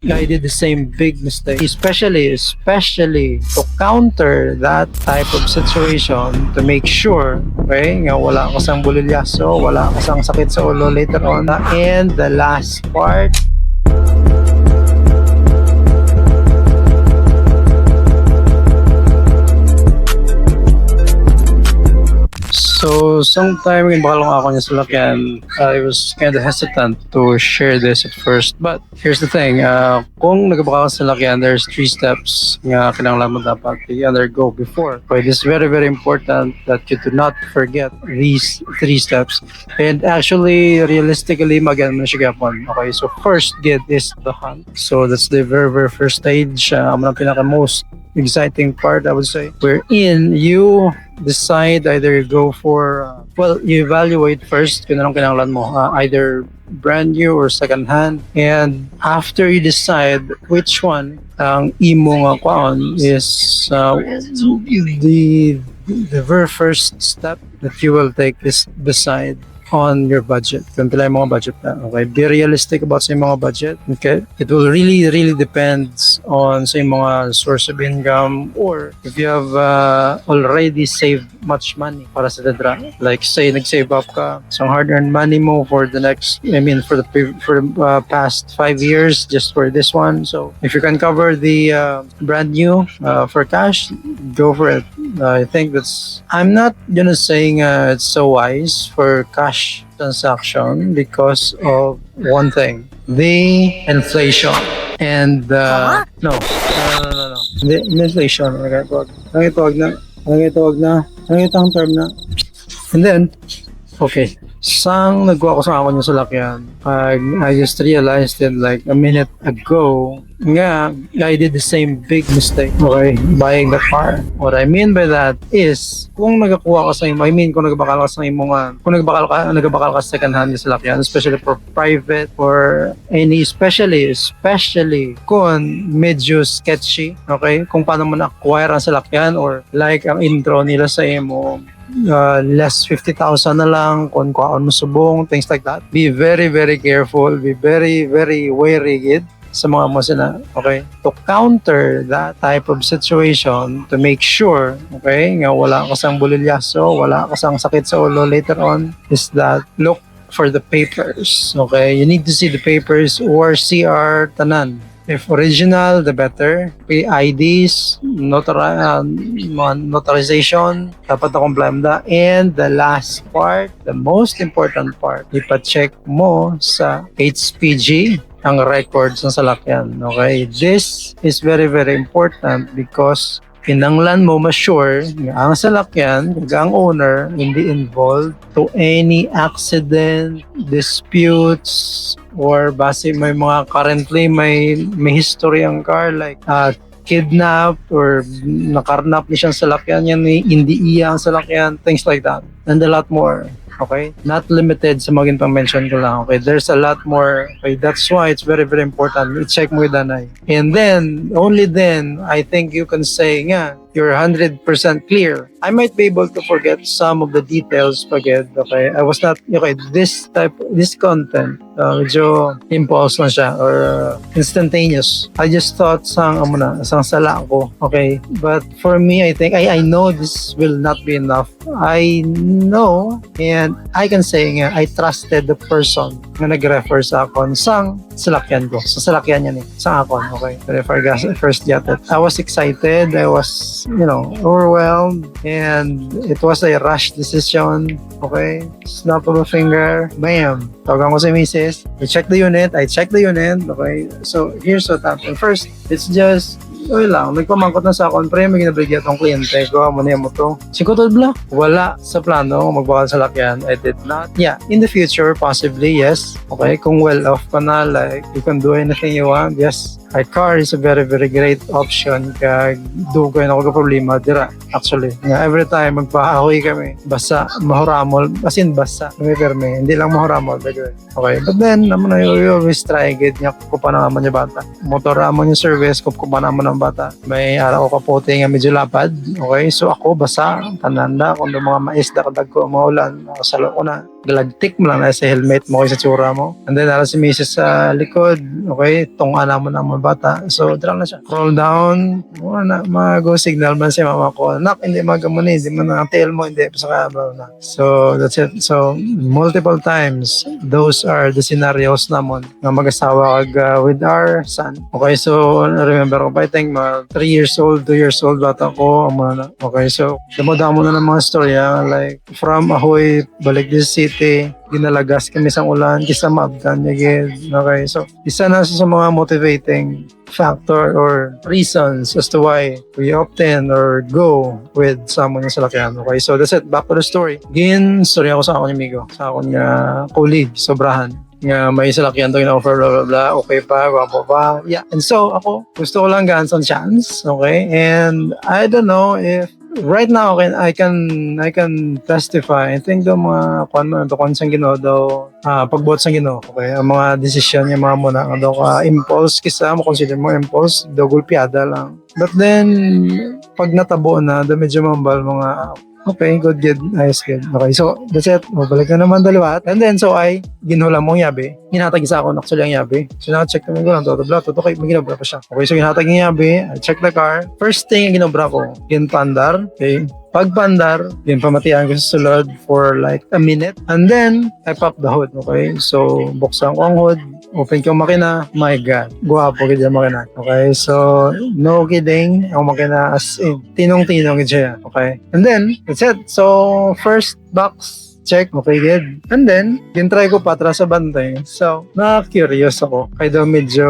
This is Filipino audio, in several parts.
I did the same big mistake, especially to counter that type of situation, to make sure, okay, nga wala ka sang bulilyaso, wala ka sang sakit sa ulo later on. And the last part, so sometime in Bakalong ako niya sa lakyan, I was kind of hesitant to share this at first. But here's the thing, kung nagabaka ka sa lakyan, there's 3 steps nga kinanglan mo dapat i-undergo before. Okay, this is very, very important that you do not forget these 3 steps. And actually, realistically, mag-ano na siya gapon. Okay, so first get is the hunt. So that's the very, very first stage. Ang pinaka-most exciting part, I would say, wherein you decide either go for you evaluate first kung anong kinahanglan mo, either brand new or second hand, and after you decide which one ang imo nga kwaon is the very first step that you will take is decide on your budget. Kung pila yung mga budget na. Okay? Be realistic about sa mga budget. Okay? It will really, really depends on sa mga source of income, or if you have already saved much money para sa dadra. Like say, nag-save up ka some hard-earned money mo for the past 5 years just for this one. So if you can cover the brand new for cash, go for it. I think I'm not gonna saying it's so wise for cash transaction because of one thing, the inflation and the inflation. Ang term na. And then, okay, sang nagwa ko sa ako niya sa lakyan, I just realized that like a minute ago nga I did the same big mistake, okay, buying the car. What I mean by that is, kung nagakuha ka sa imo, kung nagbakal ka sa imo nga, kung nagbakal ka sa second hand sa lakyan, especially for private or any, especially kung medyo sketchy, okay, kung paano mo na-acquire ang salakyan, or like ang intro nila sa imo, less 50,000 na lang kung kuhaan mo subong, things like that. Be very, very careful, be very, very wary sa mga masina, okay? To counter that type of situation, to make sure, okay, nga wala ka sang bulilyaso, wala ka sang sakit sa ulo later on, is that look for the papers, okay? You need to see the papers or CR tanan. If original, the better. IDs, notarization, dapat na komplemda. And the last part, the most important part, ipa-check mo sa HPG ang records ng salakyan. Okay? This is very, very important because kinanglan mo ma-sure nga ang salakyan, ang owner, hindi involved to any accident, disputes, or base may mga currently may history ang car like kidnap or nakarnap ni siyang salakyan, yan hindi iya ang salakyan, things like that, and a lot more. Okay? Not limited sa mga pang-mention ko lang. Okay? There's a lot more. Okay? That's why it's very, very important. I-check mo yung danay. And then, only then, I think you can say nga, you're 100% clear. I might be able to forget some of the details pagid. Okay? I was not, okay, this content, medyo impulse na siya or instantaneous. I just thought sang sala ko. Okay? But for me, I think, I know this will not be enough. I know, and I can say nga, I trusted the person na nag-refer sa akon sang salakyan ko. Sa salakyan niya sa akon. Okay? First got it. I was excited. I was, overwhelmed, and it was a rush decision. Okay? Snap of a finger. Bam! Tawagan ko si Mrs. I checked the unit. Okay? So, here's what happened. First, it's just nagpamangkot na sa akon, pre, may ginabigyan tong kliyente ko, muna mo to. Sikotod bla, wala sa plano magbakal sa lakyan. I did not. Yeah, in the future, possibly, yes. Okay, kung well off ka na, like, you can do anything you want, yes. A car is a very, very great option. Kaya dugoy na ako ka problema, dira. Actually, every time magpahahoy kami, basa, mahuramol, as in basa, may hindi lang mahuramol. Okay, but then, you always try, nga, kupa na naman yung bata. Motor naman yung service, kupa naman ang bata. May araw ko kapote nga medyo lapad. Okay, so ako basa, tananda, kung mga maisda kadag ko, mga ulan, salo ko na. galagtik mo lang na sa helmet mo kay sa tsura mo. And then, si Mrs. sa likod, okay, tunga mo ng mga bata. So, dala na siya. Roll down, go signal man si mama ko, nak, hindi magamuni, hindi man ang tail mo, hindi pa sa kabal na. So, that's it. So, multiple times, those are the scenarios namon na mag-asawa kag with our son. Okay, so, remember ko pa, I think, 3 years old, 2 years old, bata ko, okay, so, damo-damo na ng mga storya, like, from Ahoy, balik this city, ginalagas kami sa ulan, kisa maabdan again. Okay, so isa na sa mga motivating factor or reasons as to why we opt-in or go with someone yung salakyan. Okay, so that's it. Back to the story. Again, story ako sa akong amigo, sa akong colleague, sobrahan. Nga may salakyan daw in-offer, blah, blah, blah, okay pa, wapo pa. Yeah, and so ako, gusto ko lang gaan some chance, okay? And I don't know if right now I can testify. I think daw mga kung sang Ginoo daw pagbuot sang Ginoo, okay, ang mga desisyon niya mga muna daw ka impulse kisa mo consider mo impulse daw gulpiada lang. But then pag natabo na daw medyo mambal mga okay, good. Ayos, good. Okay, so, that's it. Mabalik na naman daliwat. And then, so I, ginhula mong yabi. Hinatag isa ako, actually ang yabi. So, na-check naman ko lang, toto, okay, may ginobra pa siya. Okay, so, hinatag yung yabi. I check the car. First thing, yung ginobra ko, ginpandar. Okay, pagpandar, yung pamatihan ko sa sulod for like a minute. And then, I pop the hood. Okay, so, buksan ko ang hood. Open ko ang makina, my God, guwapo kita ang makina. Okay, so, no kidding, ang makina as in, tinong-tinong siya. Okay, and then, that's it. So, first box, check, okay, good. And then, gintry ko pa atras sa bantay. So, na-curious ako. Kaya daw medyo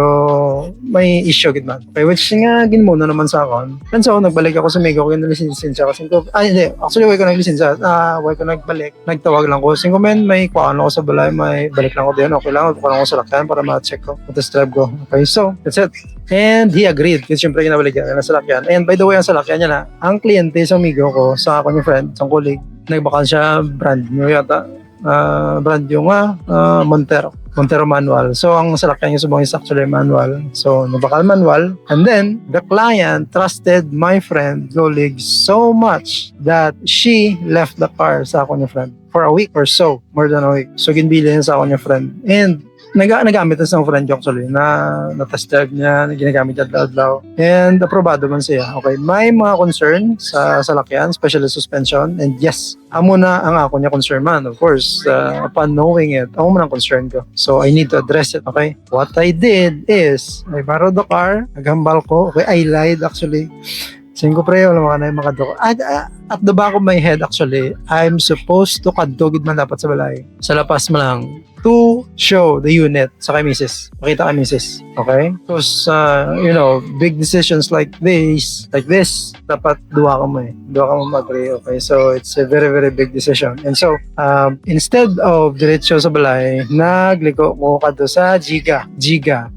may issue, gitman. Okay, which nga, ginmuna naman sa akon. And so, nagbalik ako sa Mego, kaya nalisensya kasi ko, hindi, actually, why ko naglisensya, why ko nagbalik, nagtawag lang ko. Singko, men, may kuhaan ako sa balay, may balik lang ko din, okay lang, kuhaan ako sa lakyan para ma-check ko, matest-drive ko. Okay, so, that's it. And he agreed, kasi syempre kinabalik niya na sa lakyan. And by the way, ang salakyan niya na, ang kliyente sa Mego ko, sa ako yung friend, sa colleague, nagbakal siya brand new yata. Brand new nga, Montero manual. So, ang salakyan niya subong is actually manual. So, nabakal manual. And then, the client trusted my friend, colleague, so much that she left the car sa ako niya friend for a week or so, more than a week. So, ginbili niya sa ako niya friend. And, nagamit na sa friend ko actually na test drive niya, ginagamit niya adlaw. And aprobado man siya. Okay, may mga concern sa salakyan, especially suspension. And yes, amo na ang ako niya concern man. Of course, upon knowing it, ako man ang concern ko. So I need to address it, okay? What I did is, I borrowed the car, naghambal ko. Okay, I lied actually. Singko pre, wala mga na yung mga doko. At the back of my head actually, I'm supposed to kadugid man dapat sa balay. Sa lapas mo lang, to show the unit sa kay Mrs. Pakita kay Mrs. Okay? Because, big decisions like this, dapat duwa ka mo mag-agree. Okay? So, it's a very, very big decision. And so, instead of diretso sa balay, nagliko ko kadto sa Giga.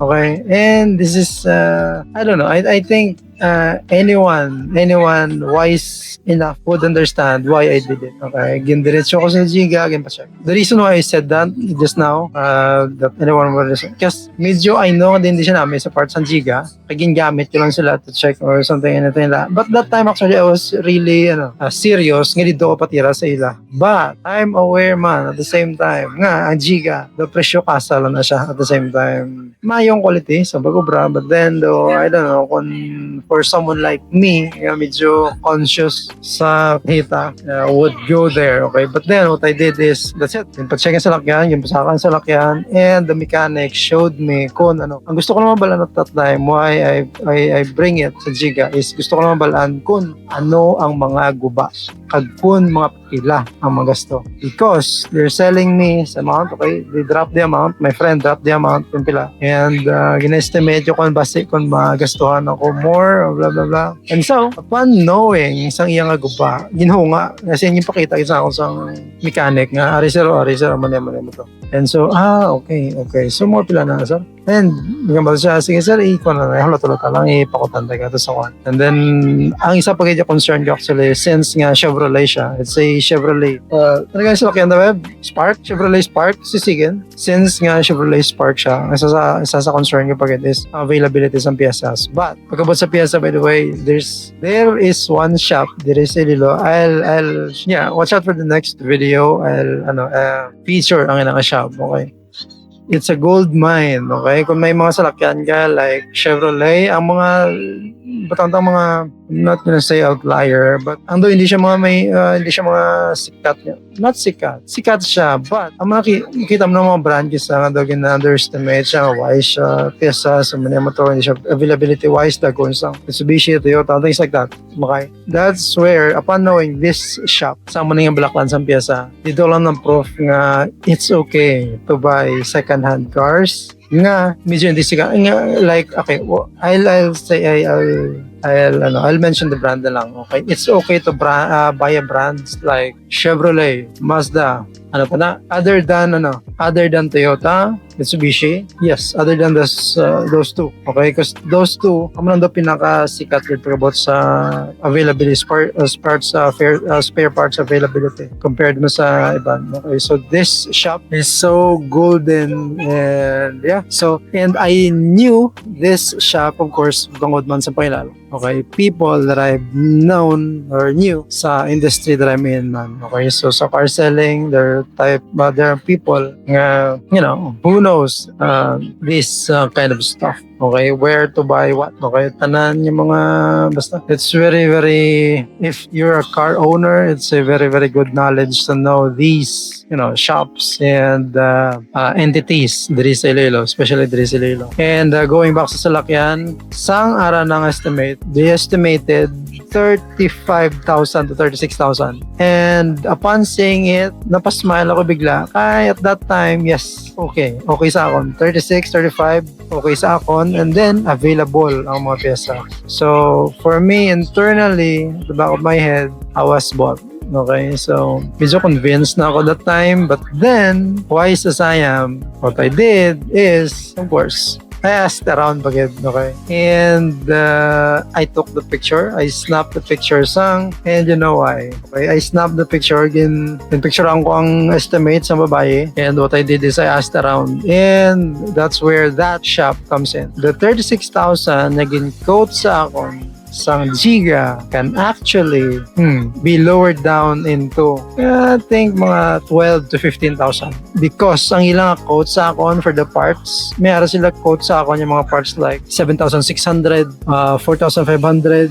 Okay? And this is, I don't know, I think, anyone wise enough would understand why I did it. Okay, gindiretso ko sa Giga, ginpa-check. The reason why I said that just now, that anyone would understand, because medyo I know din siya namin sa parts ng Giga, kaya gingamit ko lang sila to check or something, anything like that. But that time actually I was really serious, nga dito ko patira sa ila. But I'm aware man at the same time nga ang Giga, the presyo kasa lang na siya at the same time. Mayong quality sa bagobra, but then though, I don't know, kung for someone like me, medyo conscious sa kita, would go there, okay? But then, what I did is, that's it. Pag-check sa lakyan, yung pasakan sa lakyan, and the mechanic showed me kung ano. Ang gusto ko naman balaan at that time, why I bring it sa Giga, is gusto ko naman balaan kung ano ang mga guba, kag kung mga pila ang magasto. Because they're selling me sa amount, okay? They drop the amount, my friend dropped the amount kung pila. And gina-estimate ko kung base kung magastuhan ako more, blah blah blah. And so, upon knowing isang iyang guba, ginhunga, kasi yung pakita isa ako sa mechanic nga, ari sir, man mo to. And so, okay. So, more pila na, sir. And bigyan siya, sige sir, iko na halata lang, ipakutan tayo sa kwan. And then, ang isa pa kaya concern ko actually, since nga Chevrolet siya, it's a Chevrolet, talaga sila kaya na web, Spark, Chevrolet Spark, sisigan. Since nga Chevrolet Spark siya, isa sa concern ko pag is availability sa piyesas. But, pagkabot sa piyesa, by the way, there is one shop, there is Iloilo. Watch out for the next video. Feature ang ilang shop, okay? It's a gold mine, okay? Kung may mga salakyan ka, like Chevrolet, ang mga, I'm not gonna say outlier, but hindi siya mga sikat niya. Not sikat. Sikat siya, but ang makita mo ng mga brand isa nga daw gina-underestimate siya, wise siya, pyesa, sa mga motor, hindi siya availability-wise, dagon sa Mitsubishi, Toyota, things like that. Okay? That's where, upon knowing this shop, sa mo na yung balaklan sa pyesa, dito lang ng proof nga it's okay to buy second-hand cars. Nga, medyo hindi sikat. Like, okay, I'll mention the brand na lang, okay? It's okay to buy a brands like Chevrolet, Mazda, other than Toyota, Mitsubishi, yes, other than those two, okay? Because those two, ang mga pinaka-sikat with about sa availability, spare parts availability compared mo sa iba, okay? So this shop is so golden, and yeah, and I knew this shop, of course, bangod man sa Pailalo. Okay, people that I've known or knew sa industry that I'm in, man. Okay, so sa car selling, there are people, who knows this kind of stuff. Okay, where to buy what. Okay, tanan yung mga, basta. It's very, very, if you're a car owner, it's a very, very good knowledge to know these, shops and entities diri sa Iloilo, especially diri sa Iloilo. And going back sa salakyan, sang ara ng estimate, they estimated 35,000 to 36,000. And upon seeing it, napasmile ako bigla. Kaya at that time, yes, okay sa akon. 36, 35, okay sa akon. And then, available ang mga pyesa. So, for me, internally, at the back of my head, I was bought. Okay, so medyo convinced na ako that time, but then, wise as I am, what I did is, of course, I asked around bagay, okay? And I took the picture. I snapped the picture sang, and you know why? Okay, I snapped the picture again. Pinpicturean ko ang estimate sa babae. And what I did is I asked around. And that's where that shop comes in. The 36,000 naging quote sa akon sang Giga can actually be lowered down into I think mga 12 to 15,000 because ang ilang quote sa akon for the parts, may ara sila quote sa akon yung mga parts like 7,600, 4,500,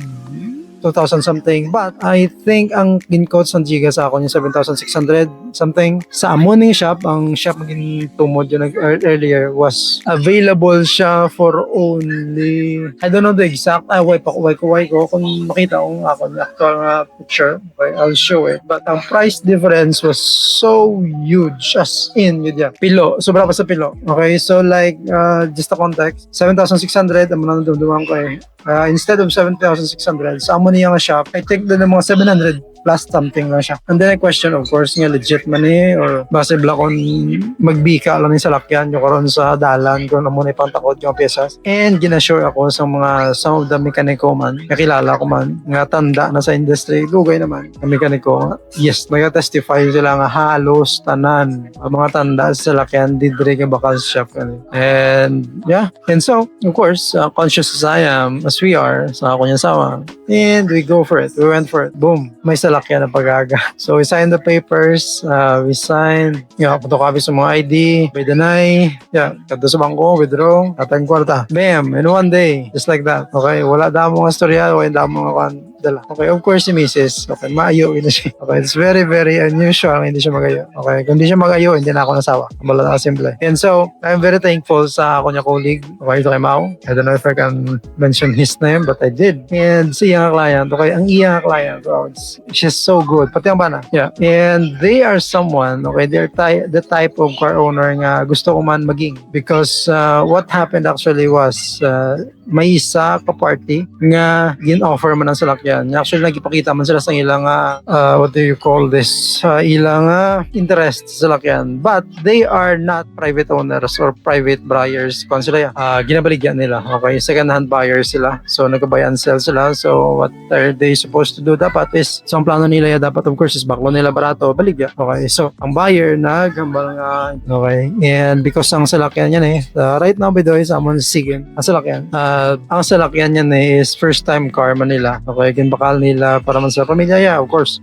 2,000 something, but I think ang in-quote sa Giga sa akon yung 7,600 something. Sa Amoning shop, ang shop maging tumod yun earlier was available siya for only, I don't know the exact, wait ko kung makita kong ako yung actual picture, okay, I'll show it, but ang price difference was so huge, as in yun yan, pilo, sobra pa sa pilo, okay, so like just a context, 7,600 ang mananduduman ko instead of 7,600 sa Amoning shop, I think doon ng mga 700 plus something lang siya. And then I question, of course, nga legit man or possible akong magbika lang yung salakyan yung karon sa dalan kung ano muna ipang takot yung pyesas. And ginasure ako sa some of the mekaniko man, nakilala ko man, nga tanda na sa industry, gugay naman, ang mekaniko, yes, nag-testify sila nga halos tanan, ang mga tanda sa salakyan, didre ka bakal sa shop. And yeah, and so, of course, conscious as I am, as we are, sa ako niyang sawa, and we go for it, we went for it, boom, may salakyan na pag-aga. So we signed the papers, we signed, photocopy sa mga ID, by deny, kado sa bangko, withdraw, katang kwarta. Bam! In one day, just like that. Okay, wala damo mga storya, wala damo mga dala. Okay, of course si Mrs. Okay, maayo na siya. Okay, it's very, very unusual, hindi siya magayo. Okay, kung hindi siya magayo, hindi na ako nasawa. Wala na simple. And so, I'm very thankful sa ako niya colleague. Okay, ito kay Mao. I don't know if I can mention his name, but I did. And si iyang client, okay, ang iyang client, she's so good. Pati ang bana. Yeah. And they are someone, okay, they're the type of car owner nga gusto ko man maging. Because what happened actually was, may isa ka party nga gin-offer man ang salakyan. Actually nagipakita man sila sa ilang what do you call this, ilang interest sa salakyan, but they are not private owners or private buyers kung sila ginabaligyan nila. Okay, second hand buyers sila, so nag-buy and sell sila. So what are they supposed to do? Dapat is, so ang plano nila dapat of course is baklo nila barato baligya. Okay, so ang buyer naghambal nga, okay, and because ang salakyan yan right now by the way sa amon sigin ang salakyan yan is first time car man nila. Okay, ginbakal nila para man sa pamilya, yeah, of course.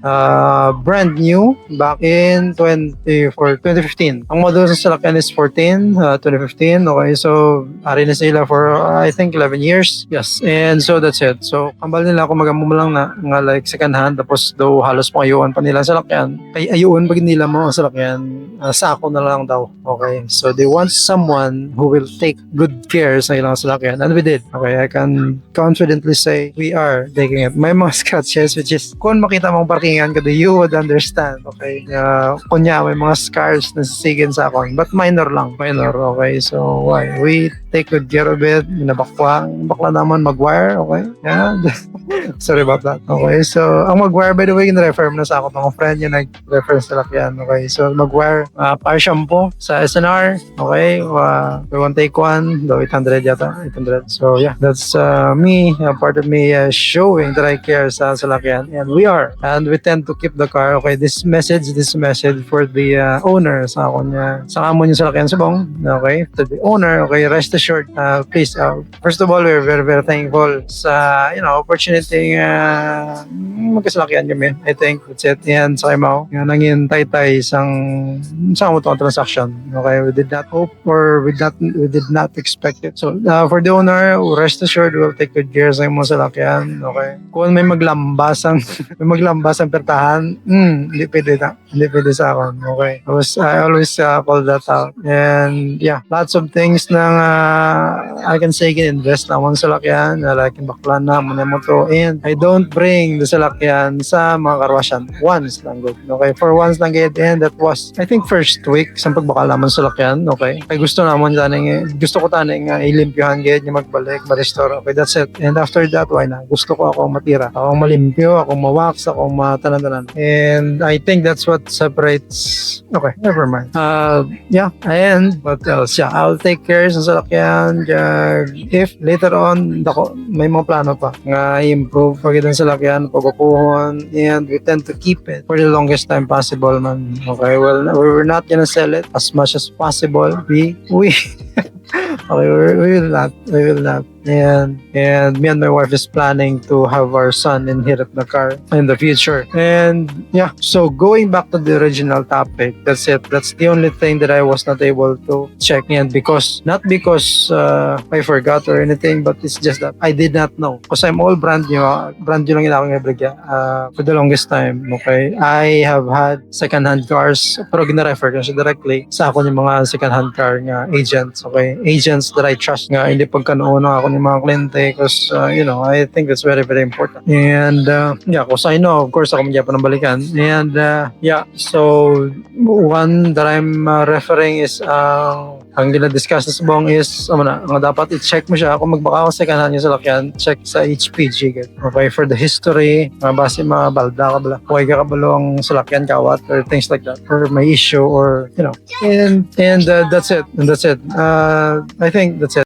Brand new back in 2015. Ang model sa salakyan is 2015. Okay, so ari na sila for I think 11 years. Yes, and so that's it. So kambal nila kung magamu lang na nga like second hand, tapos daw halos pangayuan pa nila sa salakyan. Kay ayuon pag nila mo ang salakyan, sako na lang daw. Okay, so they want someone who will take good care sa ilang salakyan, and we did. Okay, I can confidently say we are taking it. May mga scratches which is kung makita mong parkingan ka, you would understand. Okay, kunya may mga scars na sisigin sa akon, but minor lang, minor. Okay, so why we take good care of it. Bakla naman mag-wire. Okay, yeah. Sorry about that. Okay, so ang mag-wire, by the way, in-refer mo na sa ako mga friend yung nag-refer sa lakyan. Okay, so mag-wire par shampoo sa SNR. Okay, we won't take one, though 800 yata, 800. So yeah, that's me, part of me showing that I care sa lakyan, and we are, and we tend to keep the car. Okay, this message for the owner sa ako niya, sa amon yung salakyan subong. Okay, to the owner. Okay, rest assured, please, first of all, we're very, very thankful sa, opportunity magkasalakyan kami. I think that's it. Yan sa Kimao, nga nangin tay-tay sang mo itong transaction. Okay, we did not hope or we did not expect it. So for the owner, rest assured, we'll take good care sa imong salakyan. Okay, kung may maglambasang pertahan, hindi pwede sa akin. Okay, I always call that out. And yeah, lots of things na I can say invest na mong salakyan, like baklan na mo to, and I don't bring the salakyan sa mga karwasyan. Once lang good. Okay, for once lang good, and that was I think first week sa pagbakal naman salakyan. Okay, ay gusto ko taning ilimpyohan gid niya magbalik ma-restore. Okay, that's it. And after that, why na? Gusto ko akong matira, akong malimpyo, akong mawax, akong matanan-tanan. And I think that's what separates. Okay, never mind. Yeah, and what else? Yeah, I'll take care sa salakyan. If later on may mga plano pa nga improve pag itong salakyan, pagkukuhon, and we tend to keep it for the longest time possible man. Okay, well, we're not gonna sell it as much as possible. We okay, we will not. And me and my wife is planning to have our son inherit the car in the future. And yeah, so going back to the original topic, that's it. That's the only thing that I was not able to check. And not because I forgot or anything, but it's just that I did not know. Because I'm all brand new lang yung ibigya for the longest time. Okay, I have had second-hand cars, pero gina-refer ko siya directly sa ako yung mga second-hand car nga agents. Okay, agents that I trust nga, hindi pagkanoon ako ng mga kliyente, because I think that's very, very important. And yeah, because I know, of course, ako magyapan ng balikan. And yeah, so one that I'm referring is ang gina-discuss na subong is nga dapat i-check mo siya kung magbaka ako second hand yung salakyan, check sa HPG. Okay, for the history, base mga balda ka bala, huwag ka kabalo ang salakyan kawat or things like that, or may issue or and that's it. I think that's it.